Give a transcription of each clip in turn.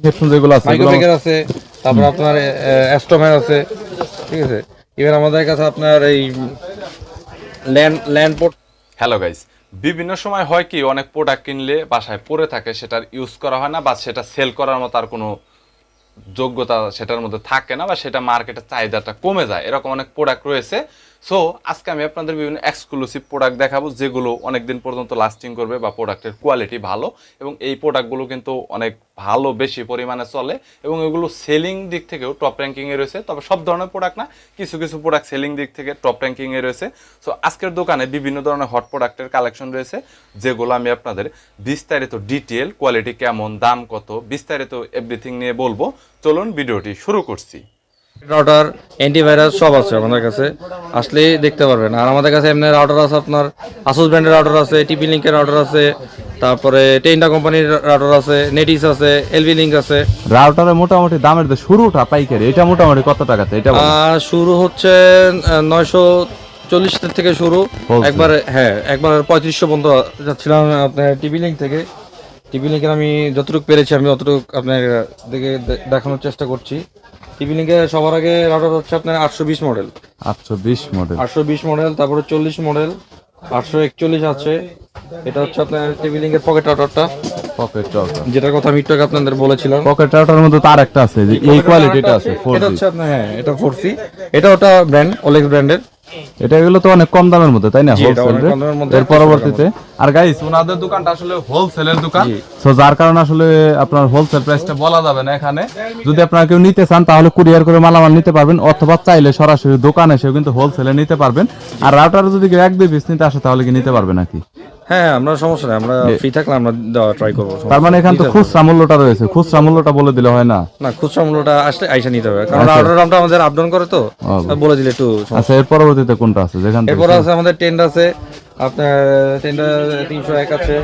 Headphone যেগুলো আছে microphone আছে, তারপর আপনার অ্যাস্ট্রোম্যান আছে, ঠিক আছে। ইভেন আমাদের কাছে আপনার এই ল্যান্ড পোর্ট। হ্যালো গাইস, বিভিন্ন সময় হয় কি অনেক প্রোডাক্ট কিনলে বাসায় পড়ে থাকে, সেটার ইউজ করা হয় না বা সেটা সেল করার মতো আর কোনো যোগ্যতা সেটার মধ্যে থাকে না বা সেটা মার্কেটের চাহিদাটা কমে যায়, এরকম অনেক প্রোডাক্ট রয়েছে। সো আজকে আমি আপনাদের বিভিন্ন এক্সক্লুসিভ প্রোডাক্ট দেখাবো যেগুলো অনেকদিন পর্যন্ত লাস্টিং করবে বা প্রোডাক্টের কোয়ালিটি ভালো, এবং এই প্রোডাক্টগুলো কিন্তু অনেক ভালো বেশি পরিমাণে চলে এবং এগুলো সেলিং দিক থেকেও টপ র্যাঙ্কিংয়ে রয়েছে। তবে সব ধরনের প্রোডাক্ট না, কিছু কিছু প্রোডাক্ট সেলিং দিক থেকে টপ র্যাঙ্কিংয়ে রয়েছে। সো আজকের দোকানে বিভিন্ন ধরনের হট প্রোডাক্টের কালেকশন রয়েছে যেগুলো আমি আপনাদের বিস্তারিত ডিটেল, কোয়ালিটি কেমন, দাম কত, বিস্তারিত এভরিথিং নিয়ে বলবো। চলুন ভিডিওটি শুরু করছি। রাউটার, অ্যান্টিভাইরাস সব আছে আমাদের কাছে, আসলেই দেখতে পারবেন। আর আমাদের কাছে এমনি রাউটার আছে, আপনার আসুস ব্র্যান্ডের রাউটার আছে, টিপি লিঙ্কের রাউটার আছে, তারপরে টেন্ডা কোম্পানির রাউটার আছে, নেটিস আছে, এলভি লিঙ্ক আছে। রাউটারের মোটামুটি দামের যে শুরুটা পাইকারি, এটা মোটামুটি কত টাকাতে? এটা শুরু হচ্ছে 940 থেকে শুরু, একবার একবার 3500 পর্যন্ত যাচ্ছিলাম আপনার টিপি লিঙ্ক থেকে। টিপি লিঙ্কের আমি যতটুকু পেরেছি আমি অতটুকু আপনার দিকে দেখানোর চেষ্টা করছি। টিপি লিঙ্কের সবার আগে রাউটার হচ্ছে আপনার 820 মডেল, 820 মডেল, তারপরে 40 মডেল, 841 আছে। এটা হচ্ছে আপনার টিপি লিঙ্কের পকেট রাউটারটা, যেটার কথা আমি একটু আগে আপনাদের বলেছিলাম। পকেট রাউটারের মধ্যে তার একটা আছে যে এই কোয়ালিটিটা আছে, এটা হচ্ছে আপনার এটা 4C, এটা ওটা ব্র্যান্ড ওলেক্স ব্র্যান্ডের। এটা এগুলো তো অনেক কম দামের মধ্যে, তাই না? হোলসেল এর পরবর্তীতে আর গাইস ওনাদের দোকানটা আসলে হোলসেলের দোকান, সো যার কারণে আসলে আপনার হোলসেল প্রাইসটা বলা যাবে না এখানে। যদি আপনারা কেউ নিতে চান তাহলে কুরিয়ার করে মালামাল নিতে পারবেন, অথবা চাইলে সরাসরি দোকানে এসেও কিন্তু হোলসেলে নিতে পারবেন। আর রাউটার যদি কেউ 1-2 পিস নিতে আসে তাহলে কি নিতে পারবে নাকি? হ্যাঁ, আমরা সমস্যা নেই, আমরা ফ্রি থাকলে আমরা দেওয়া ট্রাই করবো। তার মানে এখানে তো খুচরা মূল্যটা রয়েছে, খুচরা মূল্যটা বলে দিলে হয় না? না, খুচরা মূল্যটা আসলে আইসা নিতে হবে, কারণ রাউটার দামটা আমাদের আপ ডাউন করে, তো বলে দিলে একটু। আচ্ছা, এর পরবর্তীতে কোনটা আছে? যেখান থেকে এরপর আছে আমাদের টেন্ড আছে, আপনার টেন্ডার 301 আছে,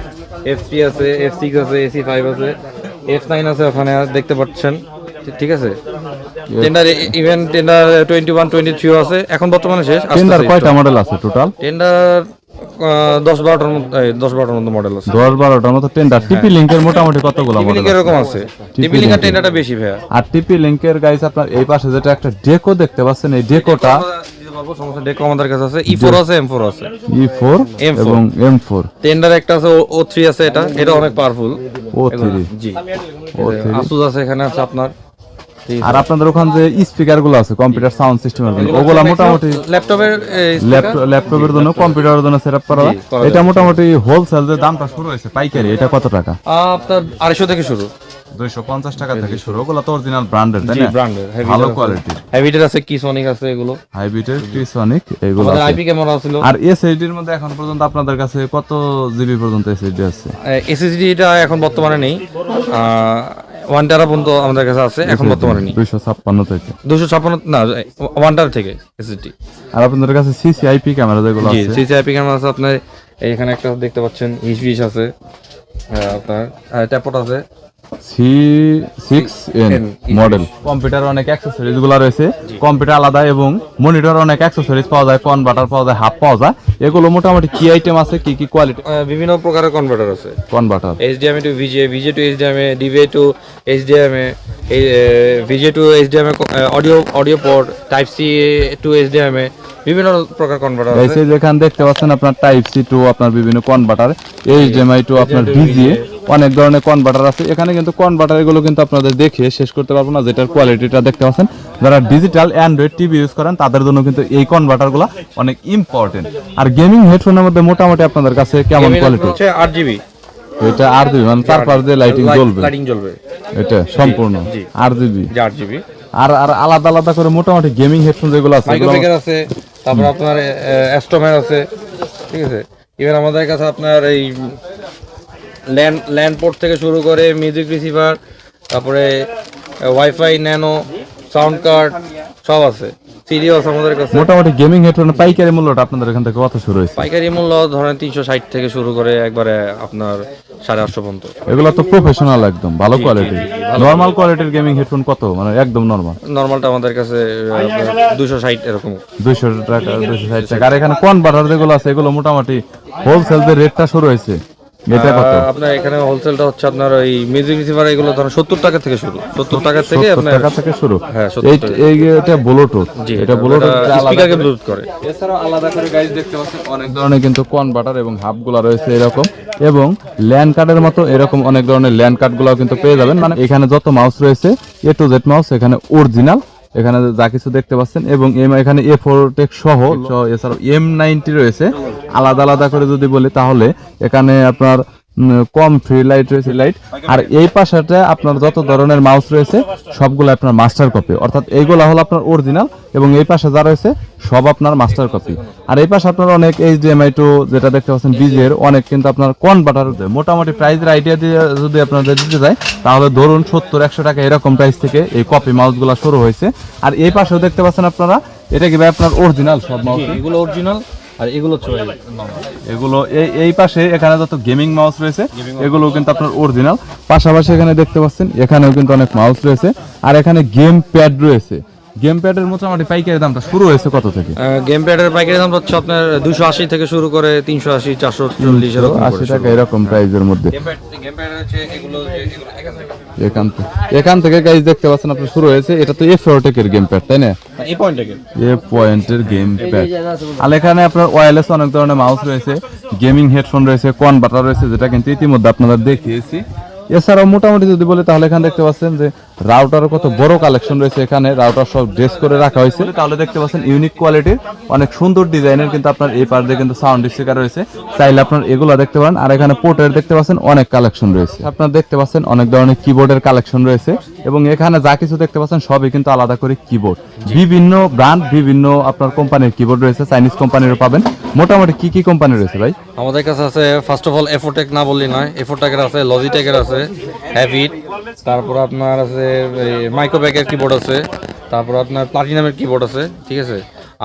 F3 আছে, F6 আছে, AC5 আছে, F9 আছে, ওখানে দেখতে পাচ্ছেন, ঠিক আছে। টেন্ডার ইভেন টেন্ডার 21, 23 আছে, এখন বর্তমানে শেষ। টেন্ডার কয়টা মডেল আছে টোটাল? টেন্ডার 10-12টার মতো মডেল আছে, 10-12টার মতো টেন্ডার। টিপি লিংকের মোটামুটি কতগুলো মডেল আছে? এরকম আছে। টিপি লিংকের টেন্ডারটা বেশি ভাইয়া। আর টিপি লিংকের গাইস আপনার এই পাশে যেটা একটা ডেকো দেখতে পাচ্ছেন, এই ডেকোটা ডেকো আমাদের কাছে আছে, E4 আছে, M4 আছে, E4 এবং M4। টেন্ডার একটা আছে, O3 আছে, এটা অনেক পাওয়ারফুল। O3 জি, আসুস আছে, এখানে আছে আপনার। আর আপনাদের ওখানে যে স্পিকার গুলো আছে কম্পিউটার সাউন্ড সিস্টেমের জন্য, ওগুলা মোটামুটি ল্যাপটপের জন্য, কম্পিউটারের জন্য সেটআপ করা। এটা মোটামুটি হোলসেল যে দামটা শুরু হয়েছে পাইকারি, এটা কত টাকা? আপনার 250 থেকে শুরু, 250 টাকা থেকে শুরু। ওগুলা তো অরিজিনাল ব্র্যান্ডের, তাই না? ব্র্যান্ডের, ভালো কোয়ালিটির। হাইবিটের আছে, কিসনিক আছে, এগুলো হাইবিটের, কিসনিক, এগুলো আমাদের আইপি ক্যামেরা ছিল। আর এসএসডি এর মধ্যে এখন পর্যন্ত আপনাদের কাছে কত জিবি পর্যন্ত এসএসডি আছে? এসএসডি এটা এখন বর্তমানে নেই, 1 টেরা পর্যন্ত আমাদের কাছে আছে, এখন বর্তমানে নেই। 256 থেকে 256 না, 1 টেরা থেকে এসএসডি। আর আপনাদের কাছে সিসিআইপি ক্যামেরা যেগুলো আছে? সিসিআইপি ক্যামেরা আছে আপনার, এখানে একটা দেখতে পাচ্ছেন, হিস আছে, আপনার ট্যাপট আছে, C6N মডেল। কম্পিউটার অনেক অ্যাকসেসরিজ গুলো রয়েছে, কম্পিউটার আলাদা এবং মনিটর অনেক অ্যাকসেসরিজ পাওয়া যায়, কনভার্টার পাওয়া যায়, হাব পাওয়া যায়। এগুলো মোটামুটি কি আইটেম আছে, কি কি কোয়ালিটি? বিভিন্ন প্রকারের কনভার্টার আছে। Converter HDMI to VGA, VGA to HDMI, DVA to HDMI, VGA to HDMI, audio port, type C to HDMI, বিভিন্ন প্রকার কনভার্টার আছে। যেখানে দেখতে পাচ্ছেন আপনার টাইপ সি টু, আপনার বিভিন্ন কনভার্টার, HDMI টু আপনার VGA, অনেক ধরনের কনভার্টার আছে এখানে। কিন্তু কনভার্টার এগুলো কিন্তু আপনাদের দেখে শেষ করতে পারবো না, যেটার কোয়ালিটিটা দেখতে পাচ্ছেন। যারা ডিজিটাল অ্যান্ড্রয়েড টিভি ইউজ করেন তাদের জন্য কিন্তু এই কনভার্টারগুলো অনেক ইম্পর্টেন্ট। আর গেমিং হেডফোনের মধ্যে মোটামুটি আপনাদের কাছে কেমন কোয়ালিটি? হচ্ছে 8GB, এটা 8GB, মানে চারপাশ দিয়ে লাইটিং জ্বলবে, এটা সম্পূর্ণ 8GB। আর আলাদা আলাদা করে মোটামুটি গেমিং হেডফোন যেগুলো আছে, মাইক্রোফোন আছে, তারপর আপনার অ্যাস্ট্রোম্যান আছে, ঠিক আছে। ইভেন আমাদের কাছে আপনার এই ল্যান্ড পোর্ট থেকে শুরু করে মিউজিক রিসিভার, তারপরে ওয়াইফাই, ন্যানো, সাউন্ড কার্ড সব আছে, সিডিও আছে আমাদের কাছে। মোটামুটি গেমিং হেডফোনের পাইকারি মূল্যটা আপনাদের এখান থেকে কত শুরু হয়েছে? পাইকারি মূল্য ধরেন 360 থেকে শুরু করে একবারে আপনার 850 পর্যন্ত। এগুলো তো প্রফেশনাল, একদম ভালো কোয়ালিটি। নরমাল কোয়ালিটির গেমিং হেডফোন কত, মানে একদম নরমালটা আমাদের কাছে 260 এরকম, 200 টাকা, 260 টাকা। আর এখানে কনভার্টার যেগুলো আছে এগুলো মোটামুটি হোলসেল যে রেটটা শুরু হয়েছে এটা কত? আপনার এখানে হোলসেলটা হচ্ছে আপনার ওই মিউজিক রিসিভার এগুলো ধরেন 70 টাকা থেকে শুরু, 70 টাকা থেকে 70 আপনার টাকা থেকে শুরু। হ্যাঁ, এটা ব্লুটুথ, এটা ব্লুটুথ স্পিকারকে ব্লুটুথ করে। এছাড়াও আলাদা করে গাইস দেখতে পাচ্ছেন অনেক ধরনের কিন্তু কনভার্টার এবং হাবগুলো রয়েছে এরকম, এবং ল্যান্ড কার্ডের মতো এরকম অনেক ধরনের ল্যান্ড কার্ডগুলো কিন্তু পেয়ে যাবেন। মানে এখানে যত মাউস রয়েছে A to Z মাউস এখানে অরিজিনাল, এখানে যা কিছু দেখতে পাচ্ছেন, এবং এখানে A4 টেক সহ এছাড়াও M90 রয়েছে। আলাদা আলাদা করে যদি বলি তাহলে এখানে আপনার কম ফ্রি লাইট রয়েছে লাইট, আর এই পাশাটা আপনার যত ধরনের মাউস রয়েছে সবগুলো আপনার মাস্টার কপি, অর্থাৎ এইগুলা হলো আপনার অরিজিনাল, এবং এই পাশে যা রয়েছে সব আপনার মাস্টার কপি। আর এই পাশে আপনার অনেক HDMI টু যেটা দেখতে পাচ্ছেন বিজের অনেক কিন্তু আপনার কনভার্টার, মোটামুটি প্রাইসের আইডিয়া দিয়ে যদি আপনাদের দিতে যায় তাহলে ধরুন 70-100 টাকা এরকম প্রাইস থেকে এই কপি মাউসগুলো শুরু হয়েছে। আর এই পাশেও দেখতে পাচ্ছেন আপনারা, এটা কি ভাই আপনার অরিজিনাল সব মাউস? এগুলো অরিজিনাল, আর এগুলো হচ্ছে এগুলো এই পাশে এখানে যত গেমিং মাউস রয়েছে এগুলো কিন্তু আপনার অরিজিনাল। পাশাপাশি এখানে দেখতে পাচ্ছেন এখানেও কিন্তু অনেক মাউস রয়েছে, আর এখানে গেম প্যাড রয়েছে। গেম প্যাডের মোটামুটি পাইকারি দামটা শুরু হয়েছে কত থেকে? গেম প্যাডের পাইকারি দাম হচ্ছে আপনার 280 থেকে শুরু করে 380, 440 এরকম 80 টাকা এরকম প্রাইসের মধ্যে। গেম প্যাড হচ্ছে এগুলো এখান থেকে গাইস দেখতে পাচ্ছেন আপনার শুরু হয়েছে। এটা তো A4 টেকের গেম প্যাড, তাই না? এই পয়েন্ট থেকে পয়েন্টের গেম প্যাড। আর এখানে আপনার ওয়্যারলেস অনেক ধরনের মাউস রয়েছে, গেমিং হেডফোন রয়েছে, কনভার্টার রয়েছে, যেটা কিন্তু ইতিমধ্যে আপনাদের দেখিয়েছি। এছাড়াও মোটামুটি যদি বলি তাহলে এখানে দেখতে পাচ্ছেন যে রাউটারের কত বড় কালেকশন রয়েছে, এখানে রাউটার সব ড্রেস করে রাখা হয়েছে। তাহলে দেখতে পাচ্ছেন ইউনিক কোয়ালিটির অনেক সুন্দর ডিজাইনের কিন্তু আপনার এই পার দিয়ে কিন্তু সাউন্ড স্পিকার রয়েছে, চাইলে আপনার এগুলো দেখতে পারেন। আর এখানে পোর্টের দেখতে পাচ্ছেন অনেক কালেকশন রয়েছে, আপনার দেখতে পাচ্ছেন অনেক ধরনের কিবোর্ডের কালেকশন রয়েছে, এবং এখানে যা কিছু দেখতে পাচ্ছেন সবই কিন্তু আলাদা করে কিবোর্ড, বিভিন্ন ব্র্যান্ড, বিভিন্ন আপনার কোম্পানির কিবোর্ড রয়েছে, চাইনিজ কোম্পানিরও পাবেন। মোটামুটি কি কি কোম্পানি রয়েছে ভাই? আমাদের কাছে আছে first of all A4 take না বললি নয়, A4 টেকের আছে, লজিটেকের আছে, হ্যাভিট, তারপর আপনার আছে মাইক্রোব্যাকের কিবোর্ড আছে, তারপর আপনার প্লাটিনামের কিবোর্ড আছে, ঠিক আছে।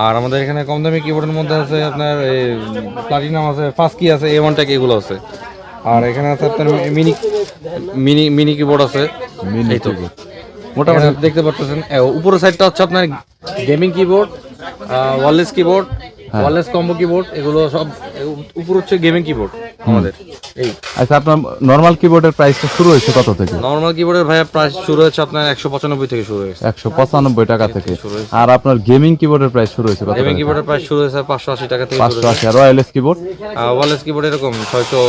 আর আমাদের এখানে কম দামি কিবোর্ডের মধ্যে আছে আপনার প্লাটিনাম আছে, ফাস্ট কি আছে, A1 টেক এগুলো আছে। আর এখানে আছে আপনার মিনি মিনি মিনি কিবোর্ড আছে, এই তো মোটামুটি দেখতে পাচ্ছেন। উপরের সাইডটা হচ্ছে আপনার gaming keyboard, wireless keyboard, wireless combo keyboard, এগুলো সব। উপর হচ্ছে গেমিং কিবোর্ড আমাদের। এই আচ্ছা, আপনার নরমাল কিবোর্ডের প্রাইসটা শুরু হয়েছে কত থেকে? নরমাল কিবোর্ডের ভাইয়া প্রাইস শুরু হচ্ছে আপনার 195 থেকে শুরু হয়েছে, 195 টাকা থেকে। আর আপনার গেমিং কিবোর্ডের প্রাইস শুরু হয়েছে কত? গেমিং কিবোর্ডের প্রাইস শুরু হয়েছে 580 টাকা থেকে। 580। আর ওয়্যারলেস কিবোর্ড? ওয়্যারলেস কিবোর্ড এরকম 600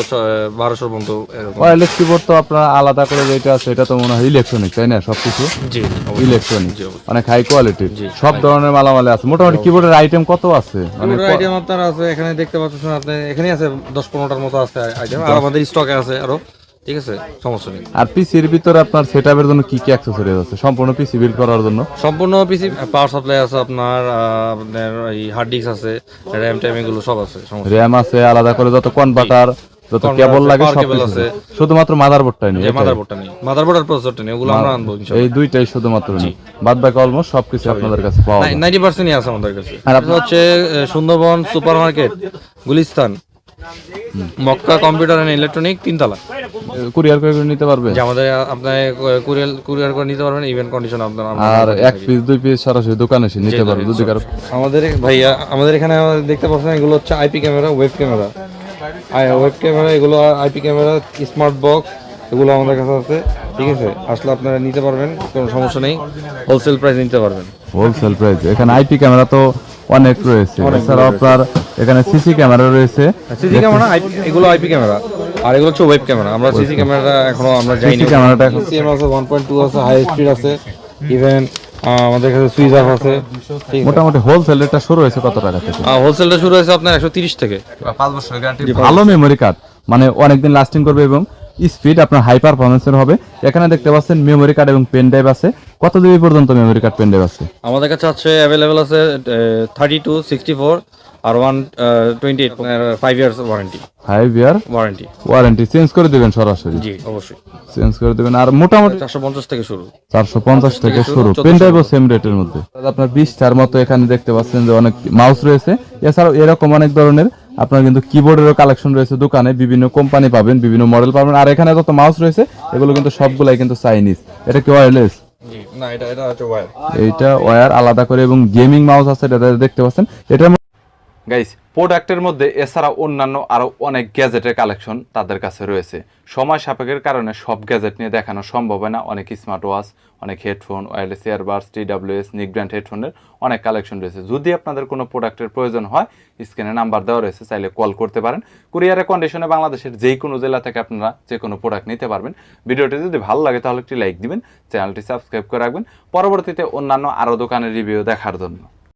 1200 পর্যন্ত এরকম। ওয়্যারলেস কিবোর্ড তো আপনার আলাদা করে যেটা আছে এটা তো মনে হয় ইলেকট্রনিক, তাই না? সবকিছু জি ইলেকট্রনিক, অনেক হাই কোয়ালিটির সব ধরনের মালামাল আছে। মোটামুটি কিবোর্ডের আইটেম কত আছে? আইটেম আপনার আছে এখানে দেখতে পাচ্ছেন আপনি, এখানে আছে 10-15টার মতো আছে আইটেম, আর আমাদের স্টকে আছে আরো, ঠিক আছে, সমস্যা নেই। আর পিসির ভিতরে আপনার সেটআপের জন্য কি কি অ্যাকসেসরিজ আছে সম্পূর্ণ পিসি বিল্ড করার জন্য? সম্পূর্ণ পিসি পাওয়ার সাপ্লাই আছে আপনার, আপনার এই হার্ড ডিস্ক আছে, র্যাম ট্যাম এগুলো সব আছে, সমস্যা র্যাম আছে, আলাদা করে যত কনভার্টার, যত কেবল লাগে সব আছে। শুধুমাত্র মাদারবোর্ডটাই নেই, মাদারবোর্ডটা নেই, মাদারবোর্ড আর প্রসেসরটা নেই, ওগুলো আমরা আনবো ইনশাআল্লাহ। এই দুইটাই শুধুমাত্র নেই, বাদ বাকি অলমোস্ট সবকিছু আপনাদের কাছে পাওয়া যায়। 90% আছে আমাদের কাছে। আর আপনার হচ্ছে Sundarban super market, Gulistan, Makka computer and electronic, 3 তলা। কুরিয়ার করে নিতে পারবে? যে আমাদের আপনার কুরিয়ার করে নিতে পারবেন, ইভেন্ট কন্ডিশন আপনার। আর এক পিস দুই পিস সরাসরি দোকানে এসে নিতে পারবে যদি কারো। আমাদের ভাইয়া আমাদের এখানে দেখতে পাচ্ছেন এগুলো হচ্ছে IP camera, web camera, web camera, এগুলো আইপি ক্যামেরা, স্মার্ট বক্স, এগুলো আমাদের কাছে আছে, ঠিক আছে। আসলে আপনারা নিতে পারবেন, কোনো সমস্যা নেই, হোলসেল প্রাইস নিতে পারবেন। Wholesale price. এখানে আইপি ক্যামেরা তো অনেক রয়েছে, এছাড়াও আপনার এখানে সিসি ক্যামেরা রয়েছে। সিসি ক্যামেরা এগুলো আইপি ক্যামেরা, আর এগুলো হচ্ছে ওয়েব ক্যামেরা। আমরা সিসি ক্যামেরাটা এখনো আমরা যাইনি। ক্যামেরাটা এখন সিএম আছে, 1.2 আছে, হাই স্পিড আছে, ইভেন আমাদের কাছে সুইচ অফ আছে। মোটামুটি হোলসেল রেটটা শুরু হয়েছে কত টাকা থেকে? হোলসেলটা শুরু হয়েছে আপনার 130 থেকে। 5 বছরের গ্যারান্টি, ভালো মেমরি কার্ড, মানে অনেকদিন লাস্টিং করবে এবং স্পিড আপনার হাই পারফরম্যান্সের হবে। এখানে দেখতে পাচ্ছেন মেমরি কার্ড এবং পেন ড্রাইভ আছে। কত জিবি পর্যন্ত মেমরি কার্ড পেন ড্রাইভ আছে? আমাদের কাছে আছে অ্যাভেলেবল আছে 32, 64 আর 128, 5 years warranty. 5 year warranty change করে দিবেন সরাসরি? জি অবশ্যই চেঞ্জ করে দিবেন। আর মোটামুটি 450 থেকে শুরু, 450 থেকে শুরু, পেন ড্রাইভও সেম রেটের মধ্যে। আপনার 20টার মতো এখানে দেখতে পাচ্ছেন যে অনেক মাউস রয়েছে। এছাড়াও এরকম অনেক ধরনের আপনার কিন্তু কিবোর্ডেরও কালেকশন রয়েছে দোকানে, বিভিন্ন কোম্পানি পাবেন, বিভিন্ন মডেল পাবেন। আর এখানে যত মাউস রয়েছে এগুলো কিন্তু সবগুলাই কিন্তু চাইনিজ। এটা কি ওয়্যারলেস? না, এটা হচ্ছে ওয়্যার। এইটা ওয়্যার আলাদা করে, এবং গেমিং মাউস আছে এটা দেখতে পাচ্ছেন। এটার গাইস প্রোডাক্টের মধ্যে এছাড়া অন্যান্য আরো অনেক গ্যাজেটের কালেকশন তাদের কাছে রয়েছে। সময় সাপেক্ষের কারণে সব গ্যাজেট নিয়ে দেখানো সম্ভব হয় না। অনেক স্মার্ট ওয়াচ, অনেক হেডফোন, ওয়্যারলেস ইয়ারবাডস, TWS, নিক ব্র্যান্ড হেডফোনের অনেক কালেকশন রয়েছে। যদি আপনাদের কোনো প্রোডাক্টের প্রয়োজন হয়, স্ক্রিনে নাম্বার দেওয়া রয়েছে, চাইলে কল করতে পারেন। কুরিয়ারের কন্ডিশনে বাংলাদেশের যে কোনো জেলা থেকে আপনারা যে কোনো প্রোডাক্ট নিতে পারবেন। ভিডিওটি যদি ভালো লাগে তাহলে একটি লাইক দিবেন, চ্যানেলটি সাবস্ক্রাইব করে রাখবেন পরবর্তীতে অন্যান্য আরও দোকানের রিভিউ দেখার জন্য।